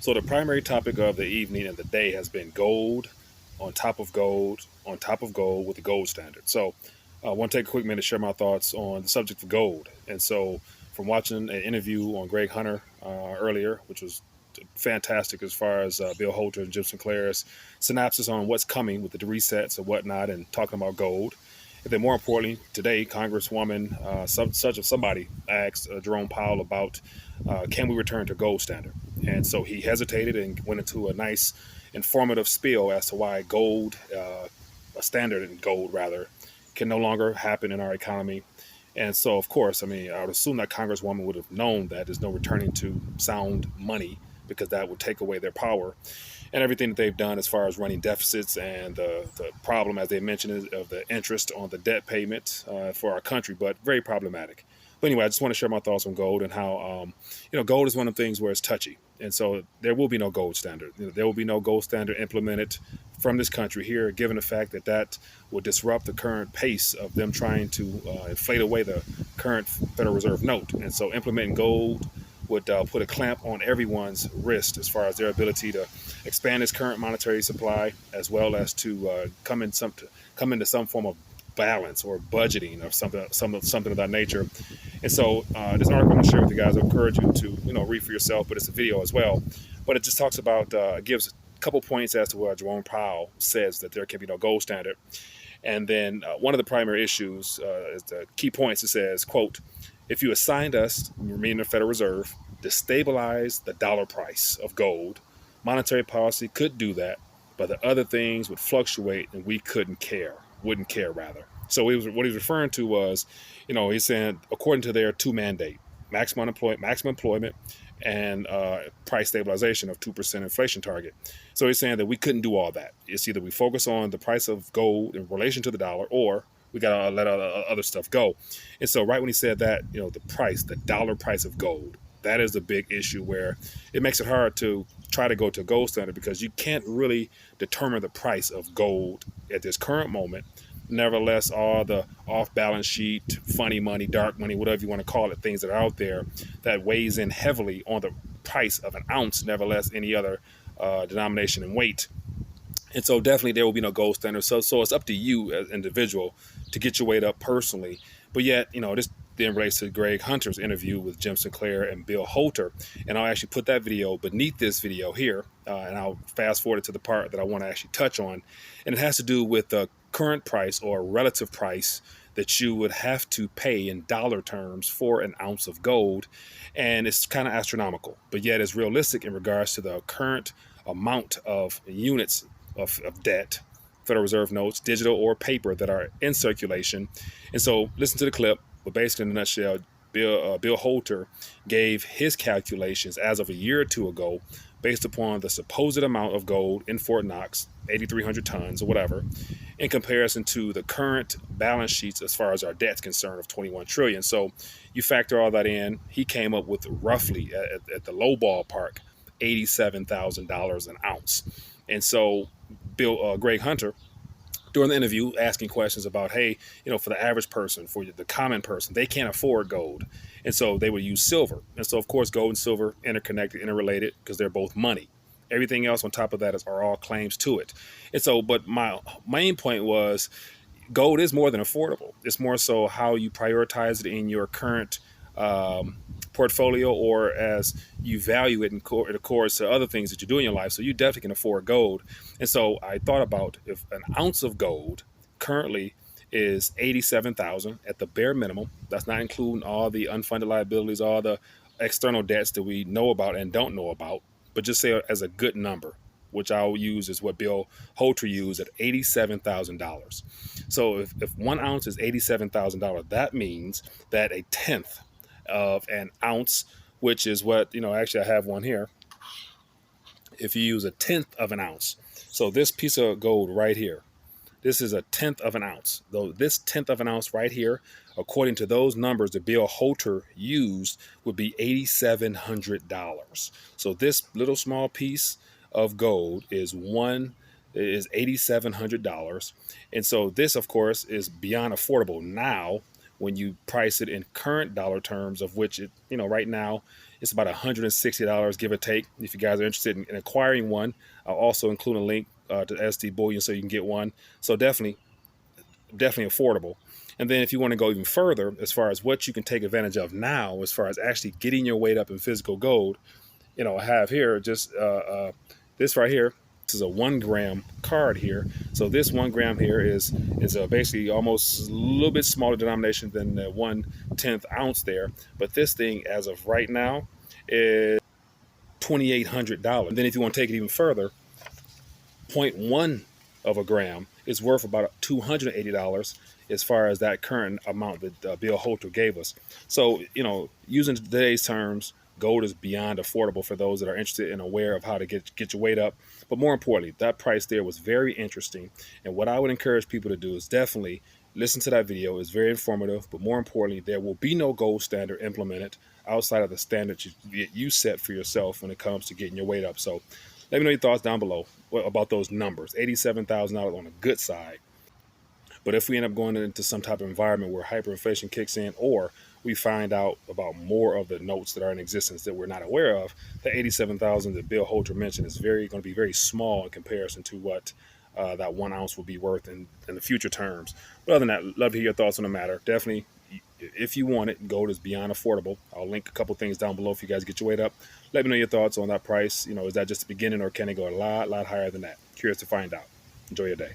So the primary topic of the evening and the day has been gold on top of gold on top of gold with the gold standard. So I want to take a quick minute to share my thoughts on the subject of gold. And so from watching an interview on Greg Hunter earlier, which was fantastic as far as Bill Holter and Jim Sinclair's synopsis on what's coming with the resets and whatnot and talking about gold. And then more importantly, today, Congresswoman, somebody asked Jerome Powell about can we return to gold standard? And so he hesitated and went into a nice informative spiel as to why gold, a standard in gold rather, can no longer happen in our economy. And so, of course, I mean, I would assume that Congresswoman would have known that there's no returning to sound money because that would take away their power and everything that they've done as far as running deficits and the problem, as they mentioned, is of the interest on the debt payment for our country, but very problematic. But anyway, I just want to share my thoughts on gold and how, gold is one of the things where it's touchy. And so there will be no gold standard. There will be no gold standard implemented from this country here, given the fact that that will disrupt the current pace of them trying to inflate away the current Federal Reserve note. And so implementing gold would put a clamp on everyone's wrist as far as their ability to expand its current monetary supply, as well as to come into some form of balance or budgeting or something of that nature. And so this article I'm going to share with you guys, I encourage you to read for yourself, but it's a video as well. But it just talks about gives a couple points as to where Jerome Powell says that there can be no gold standard. And then one of the primary issues is the key points. It says, quote, if you assigned us, meaning the Federal Reserve, to stabilize the dollar price of gold, monetary policy could do that, but the other things would fluctuate and we wouldn't care rather. So what he was referring to was, he's saying according to their two mandate, maximum employment and price stabilization of 2% inflation target. So he's saying that we couldn't do all that. It's either we focus on the price of gold in relation to the dollar, or we got to let other stuff go. And so right when he said that, the dollar price of gold, that is the big issue where it makes it hard to try to go to a gold standard because you can't really determine the price of gold at this current moment. Nevertheless, all the off-balance sheet, funny money, dark money, whatever you want to call it, things that are out there that weighs in heavily on the price of an ounce, nevertheless any other denomination and weight. And so definitely there will be no gold standard. So it's up to you as an individual to get your weight up personally. But yet, this then relates to Greg Hunter's interview with Jim Sinclair and Bill Holter. And I'll actually put that video beneath this video here. And I'll fast forward it to the part that I want to actually touch on. And it has to do with the current price or relative price that you would have to pay in dollar terms for an ounce of gold. And it's kind of astronomical, but yet it's realistic in regards to the current amount of units of debt, Federal Reserve notes, digital or paper, that are in circulation. And so listen to the clip, but basically in a nutshell, Bill Holter gave his calculations as of a year or two ago based upon the supposed amount of gold in Fort Knox, 8,300 tons or whatever, in comparison to the current balance sheets as far as our debt's concerned of 21 trillion. So you factor all that in, he came up with roughly at the low ballpark, $87,000 an ounce. And so Greg Hunter, during the interview, asking questions about, hey, for the average person, for the common person, they can't afford gold. And so they would use silver. And so, of course, gold and silver interconnected, interrelated, because they're both money. Everything else on top of that are all claims to it. And so, but my main point was gold is more than affordable. It's more so how you prioritize it in your current portfolio, or as you value it in accords to other things that you do in your life. So you definitely can afford gold. And so I thought about, if an ounce of gold currently is 87,000 at the bare minimum, that's not including all the unfunded liabilities, all the external debts that we know about and don't know about, but just say as a good number, which I'll use is what Bill Holter used at $87,000. So if 1 ounce is $87,000, that means that a tenth of an ounce, which is what, actually I have one here. If you use a tenth of an ounce, so this piece of gold right here, this is a tenth of an ounce. Though this tenth of an ounce right here, according to those numbers that Bill Holter used, would be $8,700. So this little small piece of gold is $8,700. And so this, of course, is beyond affordable now when you price it in current dollar terms, of which it, right now It's about $160, give or take. If you guys are interested in acquiring one, I'll also include a link to SD Bullion so you can get one. So definitely affordable. And then if you want to go even further, as far as what you can take advantage of now, as far as actually getting your weight up in physical gold, I have here just this right here. This is a 1 gram card here. So this 1 gram here is basically almost a little bit smaller denomination than the 1/10 ounce there. But this thing, as of right now, is $2,800. And then if you want to take it even further, zero point 0.1 of a gram is worth about $280 as far as that current amount that Bill Holter gave us. So, using today's terms, gold is beyond affordable for those that are interested and aware of how to get your weight up. But more importantly, that price there was very interesting. And what I would encourage people to do is definitely listen to that video. It's very informative. But more importantly, there will be no gold standard implemented outside of the standard you set for yourself when it comes to getting your weight up. So let me know your thoughts down below about those numbers. $87,000 on the good side. But if we end up going into some type of environment where hyperinflation kicks in, or we find out about more of the notes that are in existence that we're not aware of, the 87,000 that Bill Holter mentioned is going to be very small in comparison to what that 1 ounce will be worth in the future terms. But other than that, love to hear your thoughts on the matter. Definitely, if you want it, gold is beyond affordable. I'll link a couple things down below if you guys get your weight up. Let me know your thoughts on that price. Is that just the beginning, or can it go a lot higher than that? Curious to find out. Enjoy your day.